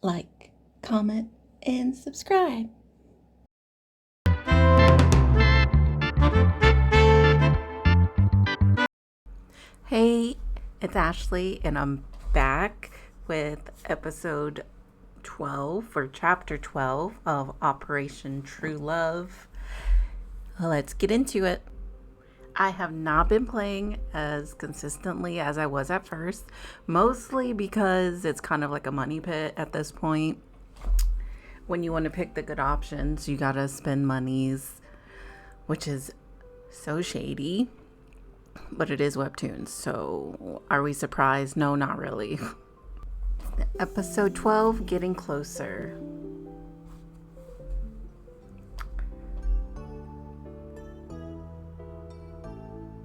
Like, comment, and subscribe. Hey, it's Ashley, and I'm back with episode 12 or chapter 12 of Operation True Love. Let's get into it. I have not been playing as consistently as I was at first, mostly because it's kind of like a money pit at this point. When you want to pick the good options, you gotta spend monies, which is so shady. But it is Webtoons, so are we surprised? No, not really. Episode 12, Getting Closer.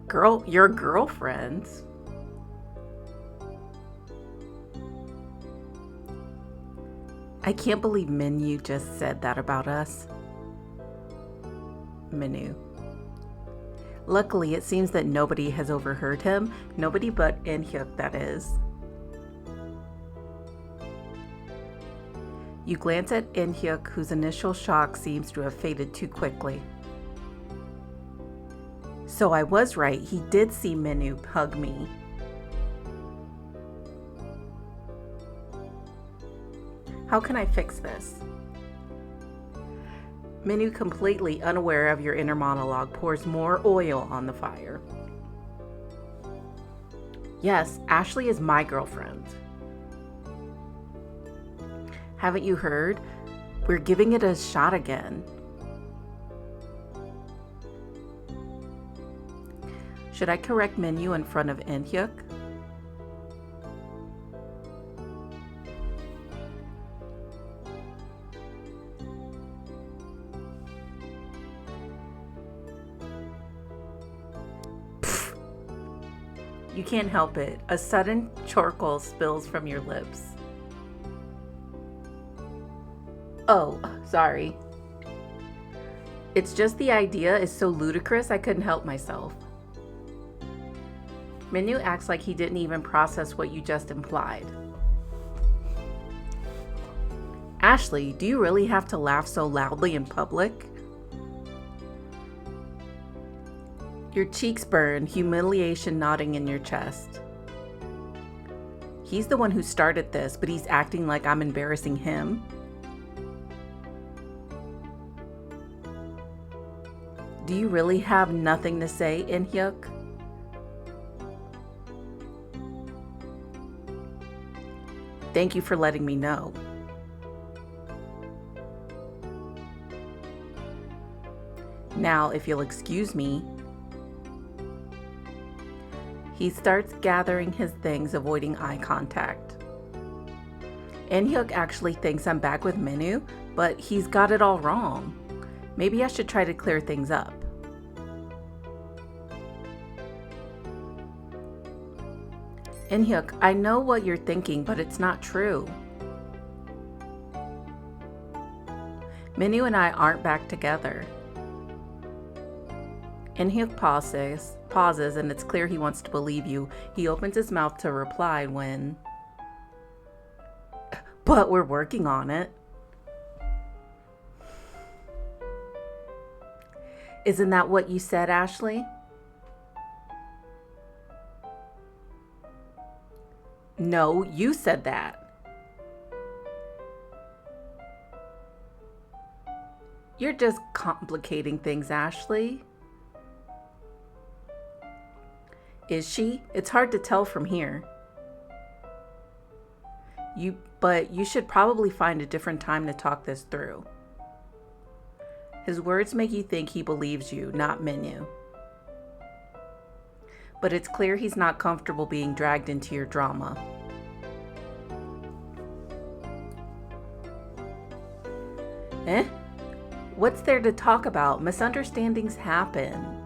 Girl, your girlfriend? I can't believe Menu just said that about us. Menu. Luckily, it seems that nobody has overheard him. Nobody but In-hyuk, that is. You glance at In-hyuk, whose initial shock seems to have faded too quickly. So I was right. He did see Minu hug me. How can I fix this? Minu, completely unaware of your inner monologue, pours more oil on the fire. Yes, Ashley is my girlfriend. Haven't you heard? We're giving it a shot again. Should I correct Menu in front of In-hyuk? You can't help it. A sudden charcoal spills from your lips. Oh, sorry. It's just the idea is so ludicrous I couldn't help myself. Minu acts like he didn't even process what you just implied. Ashley, do you really have to laugh so loudly in public? Your cheeks burn, humiliation knotting in your chest. He's the one who started this, but he's acting like I'm embarrassing him. Do you really have nothing to say, In-hyuk? Thank you for letting me know. Now, if you'll excuse me. He starts gathering his things, avoiding eye contact. In-hyuk actually thinks I'm back with Minu, but he's got it all wrong. Maybe I should try to clear things up. In-hyuk, I know what you're thinking, but it's not true. Minu and I aren't back together. In-hyuk pauses, and it's clear he wants to believe you. He opens his mouth to reply when... But we're working on it. Isn't that what you said, Ashley? No, you said that. You're just complicating things, Ashley. Is she? It's hard to tell from here. But you should probably find a different time to talk this through. His words make you think he believes you, not Menu. But it's clear he's not comfortable being dragged into your drama. Eh? What's there to talk about? Misunderstandings happen.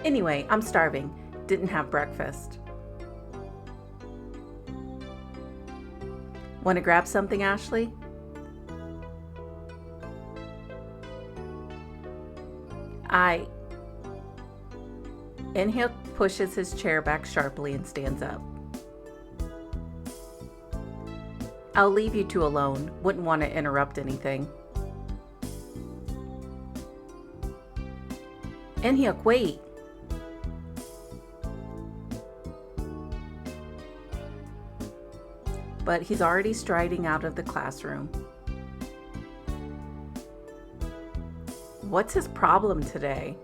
Anyway, I'm starving. Didn't have breakfast. Want to grab something, Ashley? I... Inhyuk pushes his chair back sharply and stands up. I'll leave you two alone. Wouldn't want to interrupt anything. Inhyuk, wait. But he's already striding out of the classroom. What's his problem today?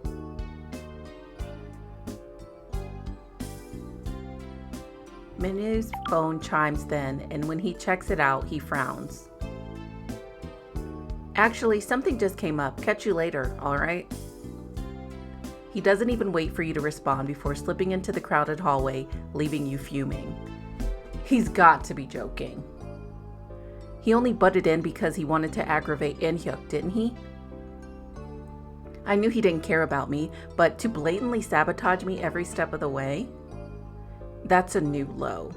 Minu's phone chimes then, and when he checks it out, he frowns. Actually, something just came up. Catch you later, all right? He doesn't even wait for you to respond before slipping into the crowded hallway, leaving you fuming. He's got to be joking. He only butted in because he wanted to aggravate Inhyuk, didn't he? I knew he didn't care about me, but to blatantly sabotage me every step of the way? That's a new low.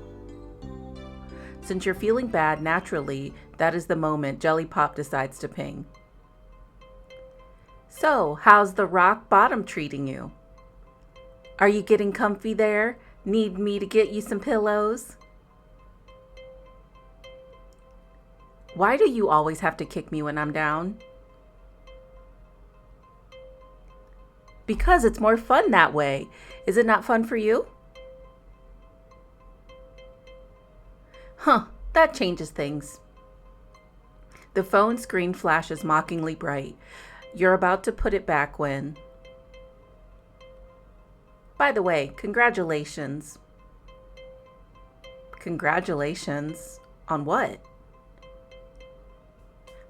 Since you're feeling bad naturally, that is the moment Jelly Pop decides to ping. So, how's the rock bottom treating you? Are you getting comfy there? Need me to get you some pillows? Why do you always have to kick me when I'm down? Because it's more fun that way. Is it not fun for you? Huh, that changes things. The phone screen flashes mockingly bright. You're about to put it back when... By the way, congratulations. Congratulations? On what?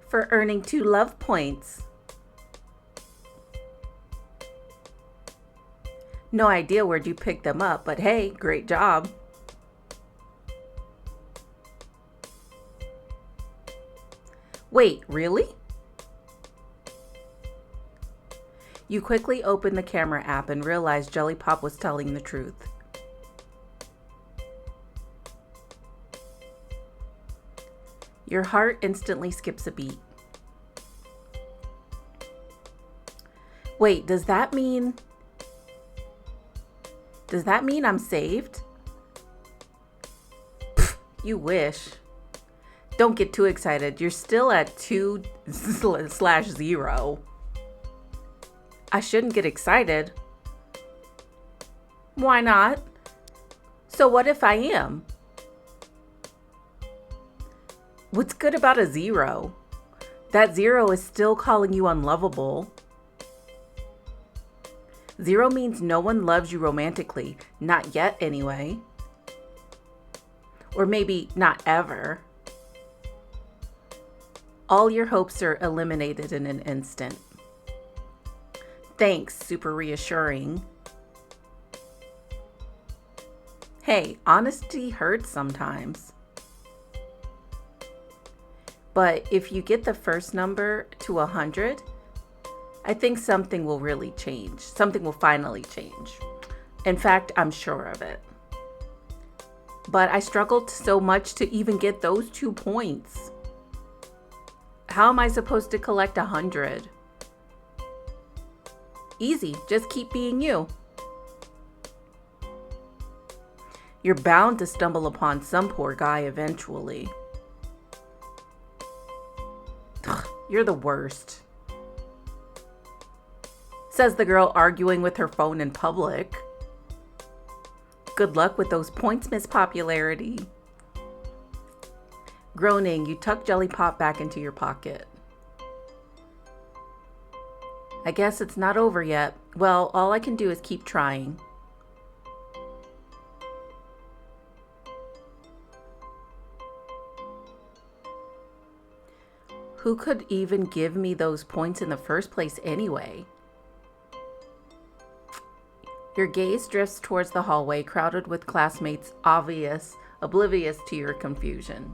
For earning 2 love points. No idea where'd you pick them up, but hey, great job. Wait, really? You quickly open the camera app and realize Jelly Pop was telling the truth. Your heart instantly skips a beat. Wait, does that mean I'm saved? Pfft, you wish. Don't get too excited. You're still at 2/0. I shouldn't get excited. Why not? So what if I am? What's good about a 0? That 0 is still calling you unlovable. 0 means no one loves you romantically. Not yet, anyway. Or maybe not ever. All your hopes are eliminated in an instant. Thanks, super reassuring. Hey, honesty hurts sometimes. But if you get the first number to 100, I think something will really change. Something will finally change. In fact, I'm sure of it. But I struggled so much to even get those 2 points. How am I supposed to collect 100? Easy, just keep being you. You're bound to stumble upon some poor guy eventually. Ugh, you're the worst. Says the girl arguing with her phone in public. Good luck with those points, Miss Popularity. Groaning, you tuck Jelly Pop back into your pocket. I guess it's not over yet. Well, all I can do is keep trying. Who could even give me those points in the first place anyway? Your gaze drifts towards the hallway crowded with classmates oblivious to your confusion.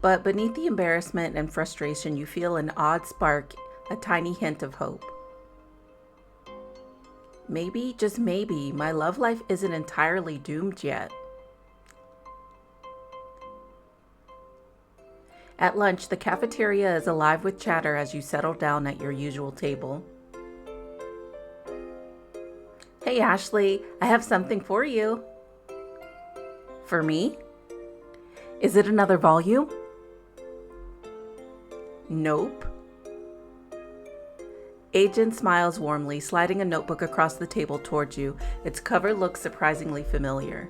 But beneath the embarrassment and frustration, you feel an odd spark, a tiny hint of hope. Maybe, just maybe, my love life isn't entirely doomed yet. At lunch, the cafeteria is alive with chatter as you settle down at your usual table. Hey Ashley, I have something for you. For me? Is it another volume? Nope. Agent smiles warmly, sliding a notebook across the table towards you. Its cover looks surprisingly familiar.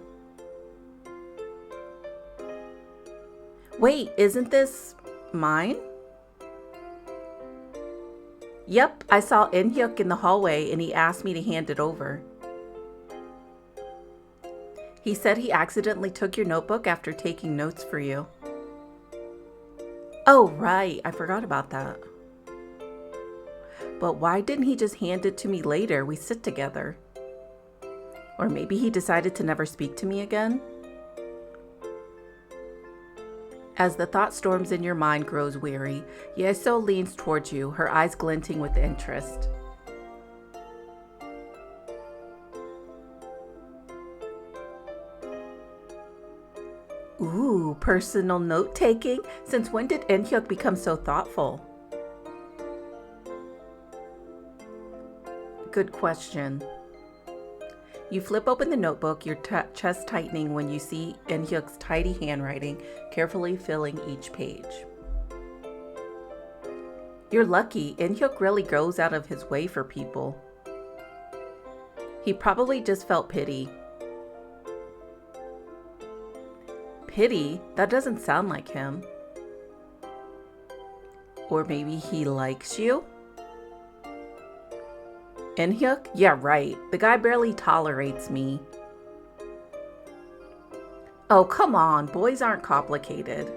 Wait, isn't this mine? Yep, I saw In-hyuk in the hallway and he asked me to hand it over. He said he accidentally took your notebook after taking notes for you. Oh, right, I forgot about that. But why didn't he just hand it to me later? We sit together. Or maybe he decided to never speak to me again? As the thought storms in your mind grows weary, Yeso leans towards you, her eyes glinting with interest. Ooh, personal note-taking? Since when did In-hyuk become so thoughtful? Good question. You flip open the notebook, your chest tightening when you see In-hyuk's tidy handwriting, carefully filling each page. You're lucky. In-hyuk really goes out of his way for people. He probably just felt pity. Pity? That doesn't sound like him. Or maybe he likes you? In-hyuk? Yeah, right. The guy barely tolerates me. Oh, come on. Boys aren't complicated.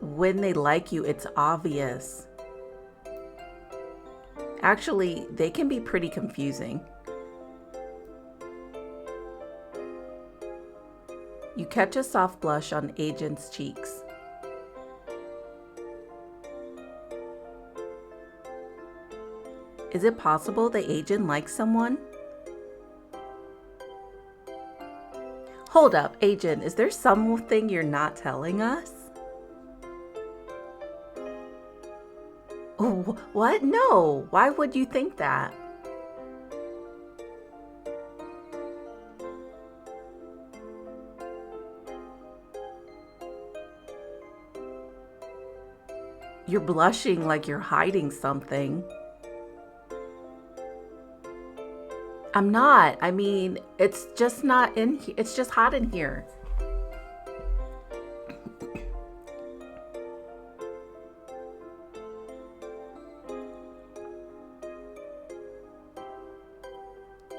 When they like you, it's obvious. Actually, they can be pretty confusing. You catch a soft blush on Agent's cheeks. Is it possible the agent likes someone? Hold up, Agent, is there something you're not telling us? Oh, what? No, why would you think that? You're blushing like you're hiding something. I'm not. I mean, it's just not in here. It's just hot in here.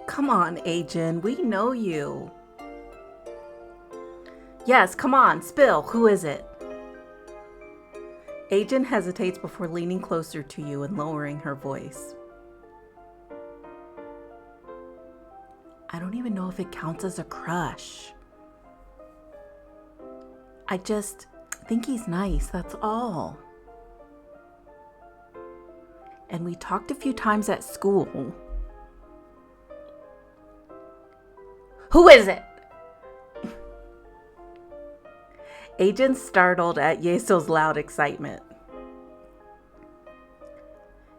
Come on, Agent. We know you. Yes, come on. Spill. Who is it? Agent hesitates before leaning closer to you and lowering her voice. I don't even know if it counts as a crush. I just think he's nice, that's all. And we talked a few times at school. Who is it? Agent startled at Yeso's loud excitement.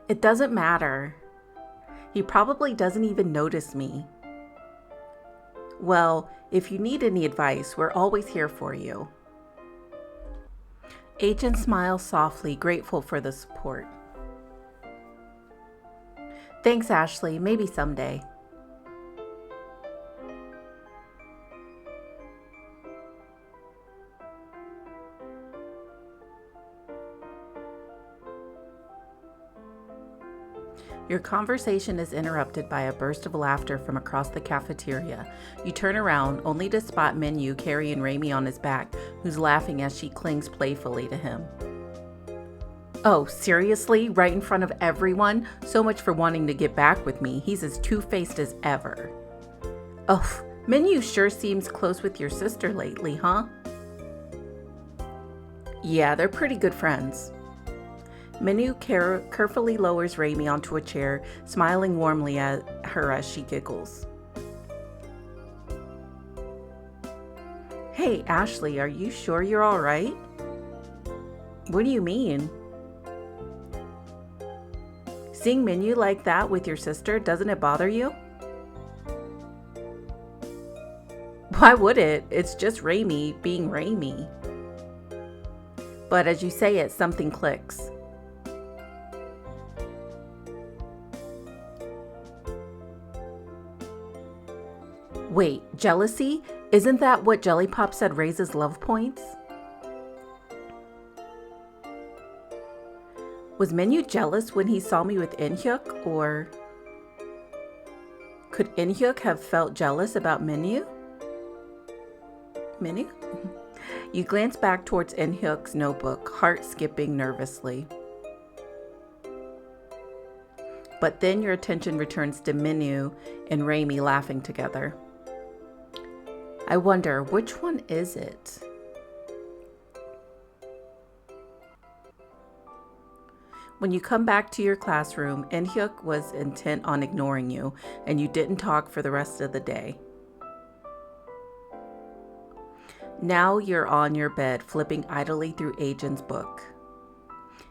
It doesn't matter. He probably doesn't even notice me. Well, if you need any advice, we're always here for you. Agent smiles softly, grateful for the support. Thanks, Ashley. Maybe someday. Your conversation is interrupted by a burst of laughter from across the cafeteria. You turn around, only to spot Minyu carrying Raimi on his back, who's laughing as she clings playfully to him. Oh, seriously? Right in front of everyone? So much for wanting to get back with me. He's as two-faced as ever. Oh, Minyu sure seems close with your sister lately, huh? Yeah, they're pretty good friends. Minyu carefully lowers Raimi onto a chair, smiling warmly at her as she giggles. Hey, Ashley, are you sure you're all right? What do you mean? Seeing Menu like that with your sister, doesn't it bother you? Why would it? It's just Raimi being Raimi. But as you say it, something clicks. Wait, jealousy? Isn't that what Jelly Pop said raises love points? Was Menu jealous when he saw me with In-hyuk, or could In-hyuk have felt jealous about Menu? Menu? You glance back towards In-hyuk's notebook, heart skipping nervously. But then your attention returns to Menu and Raimi laughing together. I wonder, which one is it? When you come back to your classroom, In-hyuk was intent on ignoring you, and you didn't talk for the rest of the day. Now you're on your bed, flipping idly through Ajin's book.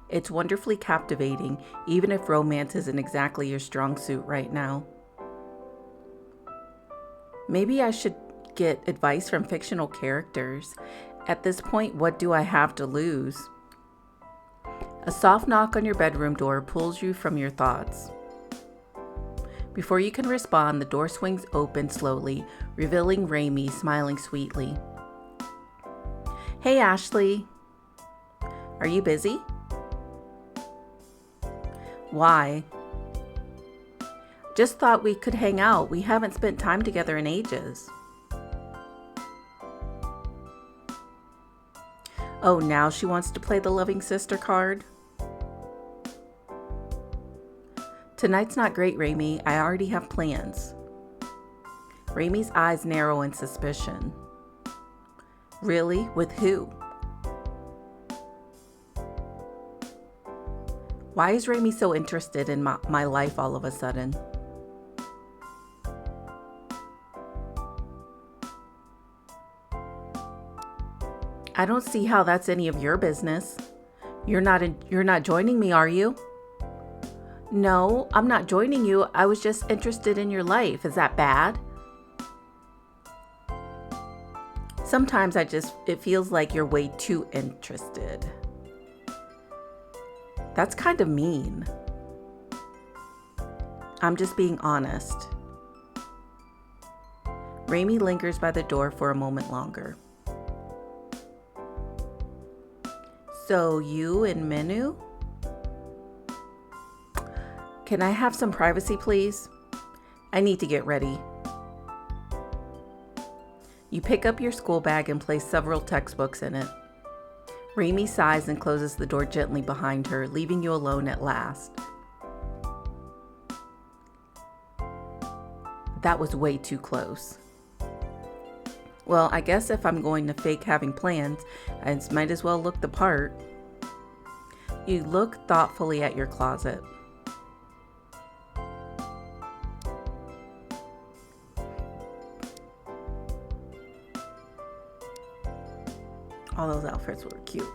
It's wonderfully captivating, even if romance isn't exactly your strong suit right now. Maybe I should get advice from fictional characters. At this point, what do I have to lose? A soft knock on your bedroom door pulls you from your thoughts. Before you can respond, the door swings open slowly, revealing Raimi smiling sweetly. Hey, Ashley. Are you busy? Why? Just thought we could hang out. We haven't spent time together in ages. Oh, now she wants to play the loving sister card? Tonight's not great, Raimi. I already have plans. Raimi's eyes narrow in suspicion. Really? With who? Why is Raimi so interested in my life all of a sudden? I don't see how that's any of your business. You're not joining me, are you? No, I'm not joining you. I was just interested in your life. Is that bad? Sometimes it feels like you're way too interested. That's kind of mean. I'm just being honest. Raimi lingers by the door for a moment longer. So you and Menu? Can I have some privacy, please? I need to get ready. You pick up your school bag and place several textbooks in it. Raimi sighs and closes the door gently behind her, leaving you alone at last. That was way too close. Well, I guess if I'm going to fake having plans, I might as well look the part. You look thoughtfully at your closet. All those outfits were cute.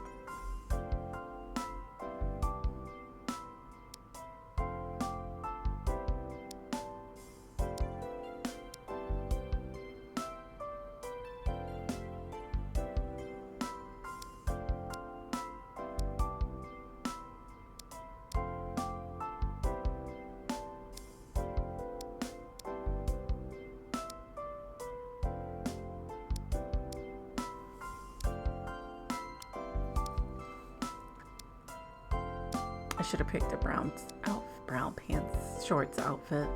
I should have picked a brown pants, shorts outfit,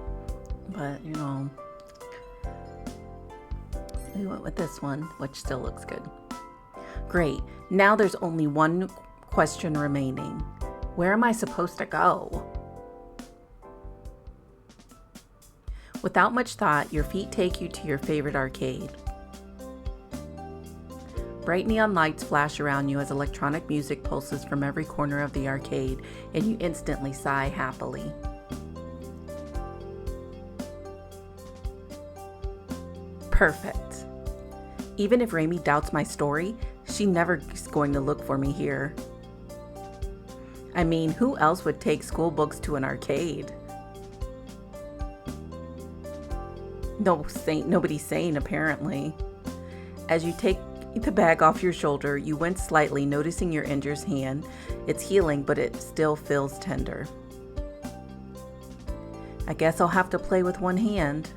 but we went with this one, which still looks good. Great. Now there's only one question remaining. Where am I supposed to go? Without much thought, your feet take you to your favorite arcade. Bright neon lights flash around you as electronic music pulses from every corner of the arcade, and you instantly sigh happily. Perfect. Even if Raimi doubts my story, she never is going to look for me here. I mean, who else would take school books to an arcade? Nobody's sane, apparently. As you take the bag off your shoulder, you wince slightly, noticing your injured hand. It's healing, but it still feels tender. I guess I'll have to play with one hand.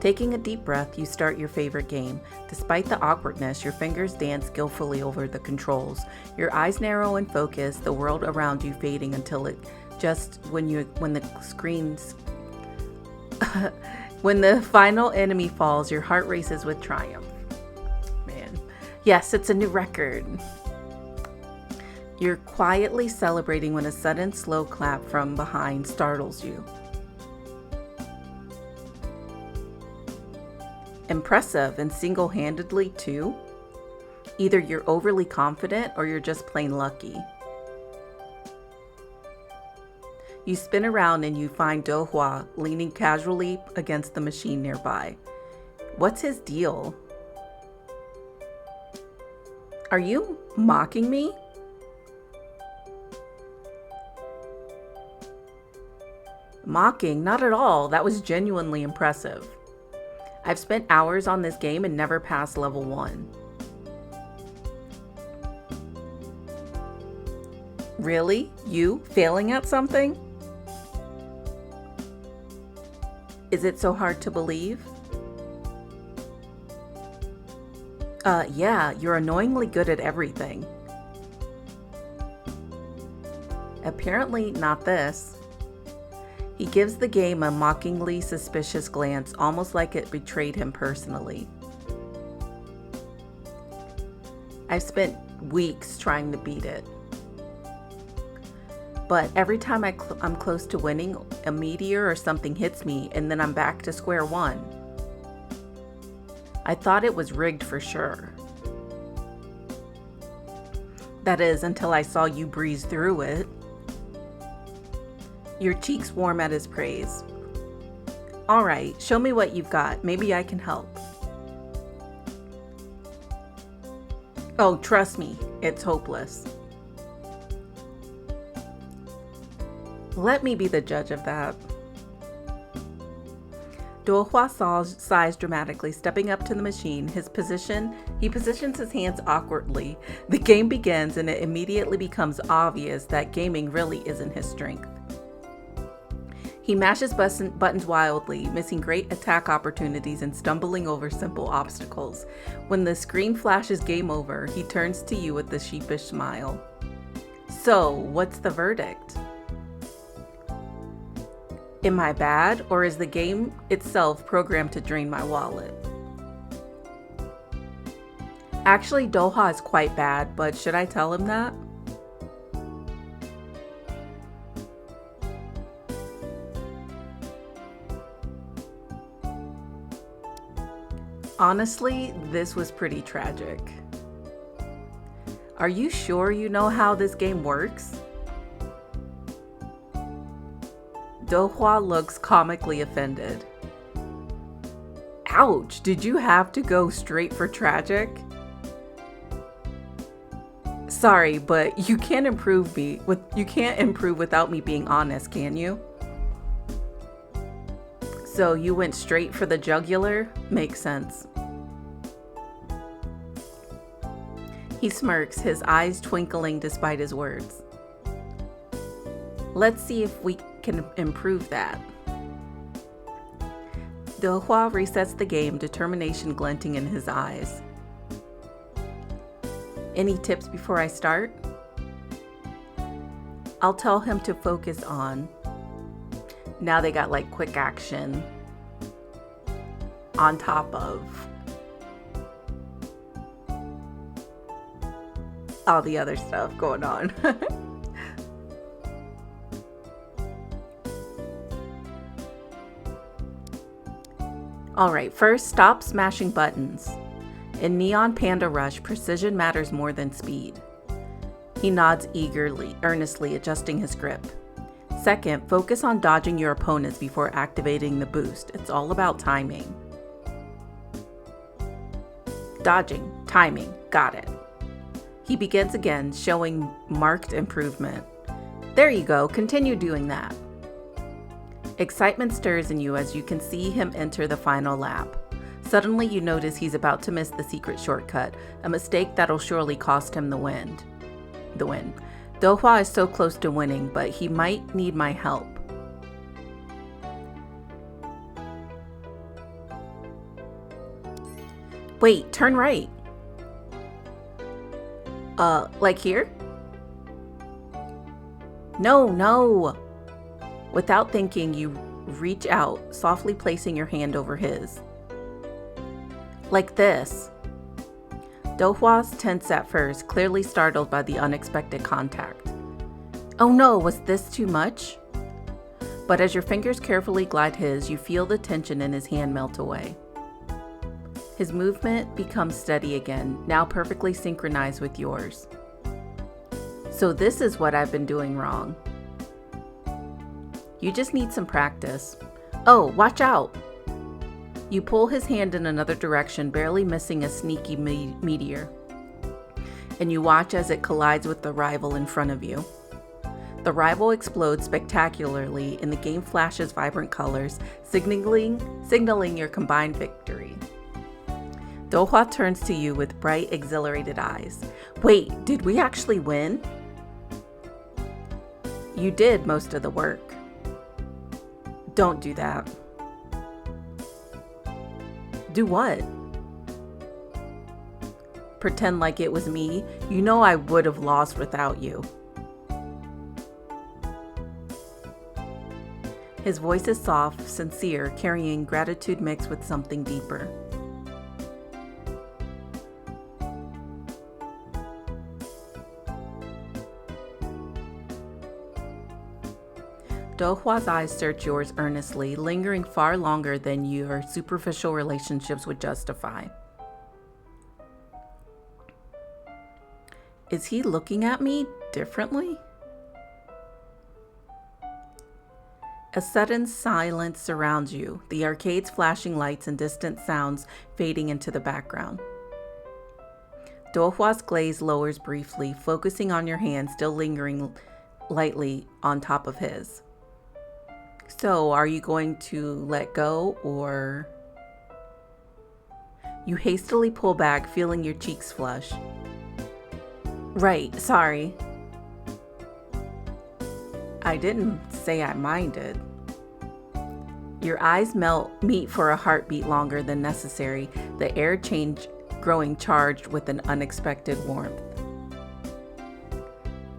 Taking a deep breath, you start your favorite game. Despite the awkwardness, your fingers dance skillfully over the controls. Your eyes narrow and focus, the world around you fading until it just when the screens when the final enemy falls, your heart races with triumph. Man. Yes, it's a new record. You're quietly celebrating when a sudden slow clap from behind startles you. Impressive, and single-handedly too. Either you're overly confident or you're just plain lucky. You spin around and you find Do-hwa leaning casually against the machine nearby. What's his deal? Are you mocking me? Mocking? Not at all. That was genuinely impressive. I've spent hours on this game and never passed level 1. Really? You failing at something? Is it so hard to believe? Yeah, you're annoyingly good at everything. Apparently not this. He gives the game a mockingly suspicious glance, almost like it betrayed him personally. I've spent weeks trying to beat it. But every time I'm close to winning, a meteor or something hits me, and then I'm back to square one. I thought it was rigged for sure. That is, until I saw you breeze through it. Your cheeks warm at his praise. All right, show me what you've got. Maybe I can help. Oh, trust me, it's hopeless. Let me be the judge of that. Do-hwa sighs dramatically, stepping up to the machine. He positions his hands awkwardly. The game begins, and it immediately becomes obvious that gaming really isn't his strength. He mashes buttons wildly, missing great attack opportunities and stumbling over simple obstacles. When the screen flashes game over, he turns to you with a sheepish smile. So, what's the verdict? Am I bad, or is the game itself programmed to drain my wallet? Actually, Do-hwa is quite bad, but should I tell him that? Honestly, this was pretty tragic. Are you sure you know how this game works? Do-hwa looks comically offended. Ouch, did you have to go straight for tragic? Sorry, but you can't improve without me being honest, can you? So you went straight for the jugular? Makes sense. He smirks, his eyes twinkling despite his words. Let's see if we can improve that. Do-hwa resets the game, determination glinting in his eyes. Any tips before I start? I'll tell him to focus on. Now they got like quick action on top of all the other stuff going on. Alright, first stop smashing buttons. In Neon Panda Rush, precision matters more than speed. He nods earnestly adjusting his grip. Second, focus on dodging your opponents before activating the boost. It's all about timing. Dodging, timing, got it. He begins again, showing marked improvement. There you go, continue doing that. Excitement stirs in you as you can see him enter the final lap. Suddenly you notice he's about to miss the secret shortcut, a mistake that'll surely cost him the win. Do-hwa is so close to winning, but he might need my help. Wait, turn right. Like here? No. Without thinking, you reach out, softly placing your hand over his. Like this. Do-hwa's tense at first, clearly startled by the unexpected contact. Oh no, was this too much? But as your fingers carefully glide his, you feel the tension in his hand melt away. His movement becomes steady again, now perfectly synchronized with yours. So this is what I've been doing wrong. You just need some practice. Oh, watch out! You pull his hand in another direction, barely missing a sneaky meteor. And you watch as it collides with the rival in front of you. The rival explodes spectacularly and the game flashes vibrant colors, signaling your combined victory. Do-hwa turns to you with bright, exhilarated eyes. Wait, did we actually win? You did most of the work. Don't do that. Do what? Pretend like it was me. You know I would have lost without you. His voice is soft, sincere, carrying gratitude mixed with something deeper. Do-hwa's eyes search yours earnestly, lingering far longer than your superficial relationships would justify. Is he looking at me differently? A sudden silence surrounds you, the arcade's flashing lights and distant sounds fading into the background. Do-hwa's glaze lowers briefly, focusing on your hand still lingering lightly on top of his. So, are you going to let go, or? You hastily pull back, feeling your cheeks flush. Right, sorry. I didn't say I minded. Your eyes meet for a heartbeat longer than necessary, the air change growing charged with an unexpected warmth.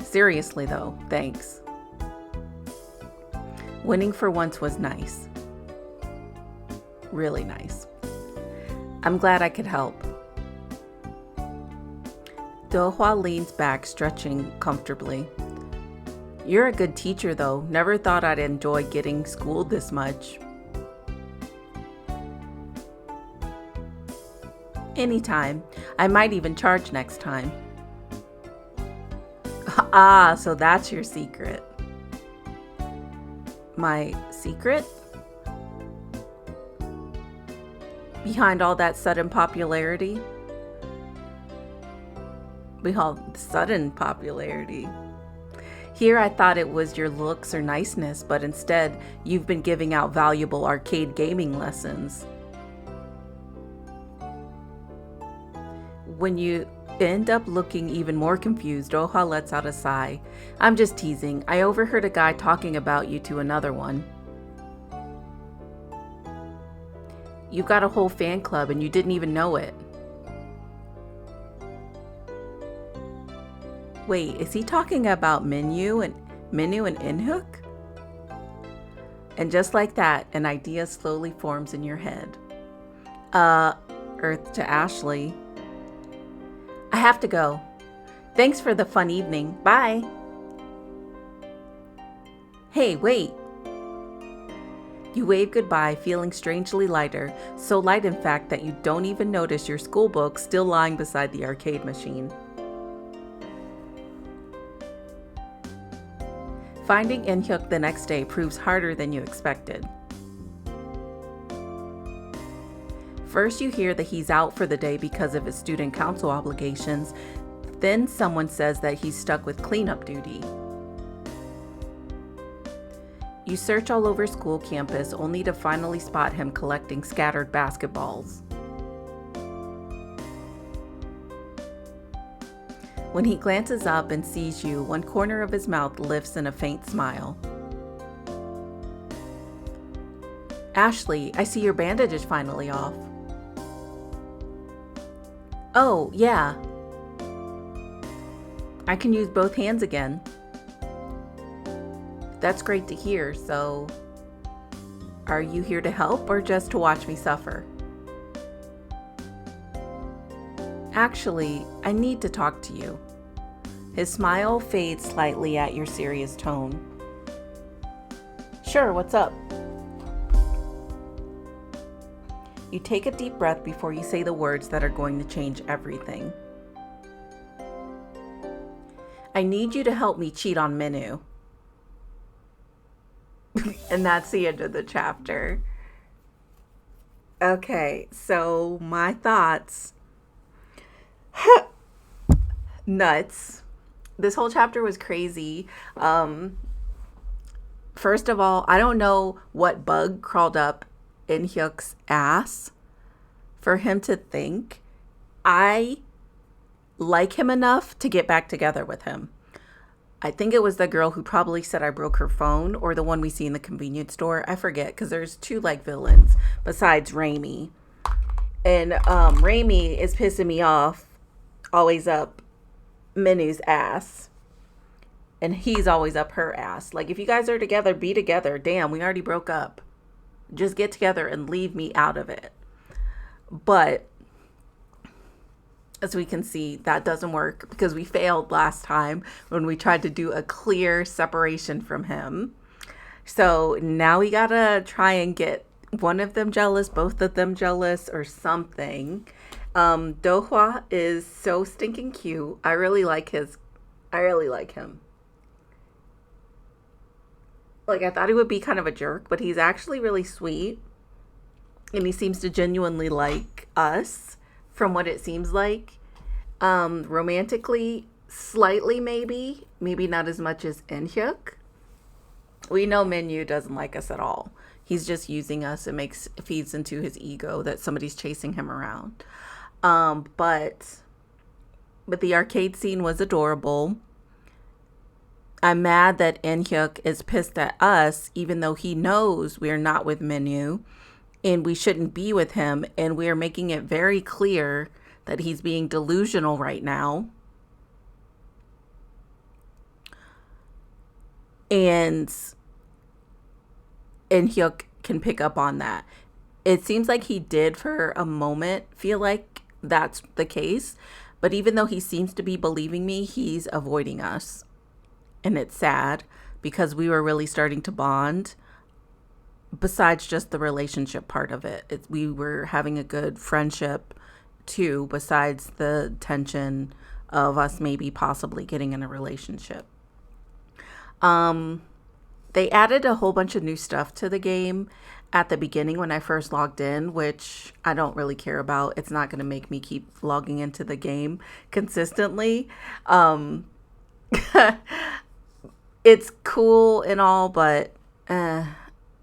Seriously though, thanks. Winning for once was nice. Really nice. I'm glad I could help. Do-hwa leans back, stretching comfortably. You're a good teacher though. Never thought I'd enjoy getting schooled this much. Anytime. I might even charge next time. Ah, so that's your secret. My secret? Behind all that sudden popularity? Sudden popularity. Here I thought it was your looks or niceness, but instead you've been giving out valuable arcade gaming lessons. When you end up looking even more confused, Do-hwa lets out a sigh. I'm just teasing. I overheard a guy talking about you to another one. You've got a whole fan club and you didn't even know it. Wait, is he talking about Minyu and Inhook? And just like that, an idea slowly forms in your head. Earth to Ashley. I have to go. Thanks for the fun evening. Bye. Hey, wait. You wave goodbye, feeling strangely lighter, so light in fact that you don't even notice your school book still lying beside the arcade machine. Finding Inhook the next day proves harder than you expected. First, you hear that he's out for the day because of his student council obligations. Then someone says that he's stuck with cleanup duty. You search all over school campus only to finally spot him collecting scattered basketballs. When he glances up and sees you, one corner of his mouth lifts in a faint smile. Ashley, I see your bandage is finally off. Oh, yeah. I can use both hands again. That's great to hear, so are you here to help or just to watch me suffer? Actually, I need to talk to you. His smile fades slightly at your serious tone. Sure, what's up? You take a deep breath before you say the words that are going to change everything. I need you to help me cheat on Minu. And that's the end of the chapter. Okay, so my thoughts. Nuts. This whole chapter was crazy. First of all, I don't know what bug crawled up in Hyuk's ass for him to think I like him enough to get back together with him. I think it was the girl who probably said I broke her phone, or the one we see in the convenience store. I forget, because there's two like villains besides Raimi. And Raimi is pissing me off, always up Minu's ass. And he's always up her ass. Like, if you guys are together, be together. Damn, we already broke up. Just get together and leave me out of it. But as we can see, that doesn't work because we failed last time when we tried to do a clear separation from him. So now we gotta try and get one of them jealous, both of them jealous, or something. Dohwa is so stinking cute. I really like him. Like, I thought he would be kind of a jerk, but he's actually really sweet. And he seems to genuinely like us, from what it seems like. Romantically, slightly maybe not as much as Inhyuk. We know Minu doesn't like us at all. He's just using us. It feeds into his ego that somebody's chasing him around. But the arcade scene was adorable. I'm mad that Inhyuk is pissed at us, even though he knows we're not with Minu and we shouldn't be with him, and we're making it very clear that he's being delusional right now. And Hyuk can pick up on that. It seems like he did for a moment feel like that's the case, but even though he seems to be believing me, he's avoiding us. And it's sad because we were really starting to bond. Besides just the relationship part of it, we were having a good friendship too, besides the tension of us maybe possibly getting in a relationship. They added a whole bunch of new stuff to the game at the beginning when I first logged in, which I don't really care about. It's not going to make me keep logging into the game consistently. It's cool and all, but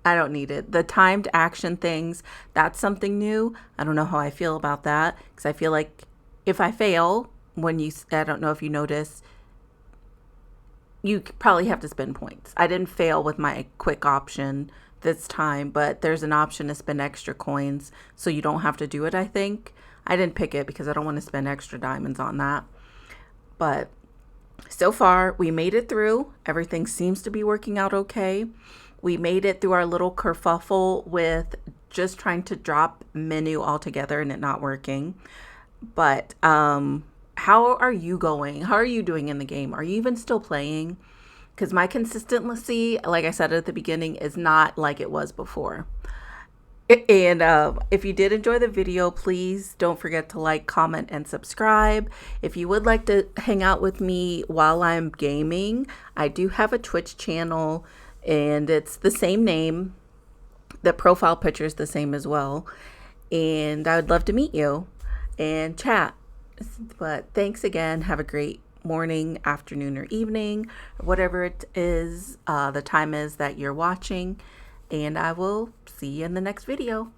I don't need it. The timed action things, that's something new. I don't know how I feel about that, because I feel like if I fail, I don't know if you notice, you probably have to spend points. I didn't fail with my quick option this time, but there's an option to spend extra coins, so you don't have to do it, I think. I didn't pick it because I don't want to spend extra diamonds on that. But so far, we made it through. Everything seems to be working out okay. We made it through our little kerfuffle with just trying to drop Minu altogether and it not working. But how are you going? How are you doing in the game? Are you even still playing? Because my consistency, like I said at the beginning, is not like it was before. And if you did enjoy the video, please don't forget to like, comment, and subscribe. If you would like to hang out with me while I'm gaming, I do have a Twitch channel. And it's the same name. The profile picture is the same as well. and I would love to meet you and chat. But thanks again. Have a great morning, afternoon, or evening, whatever it is, the time is that you're watching. And I will see you in the next video.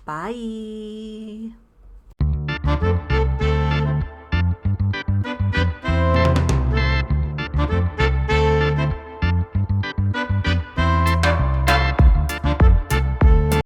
Bye.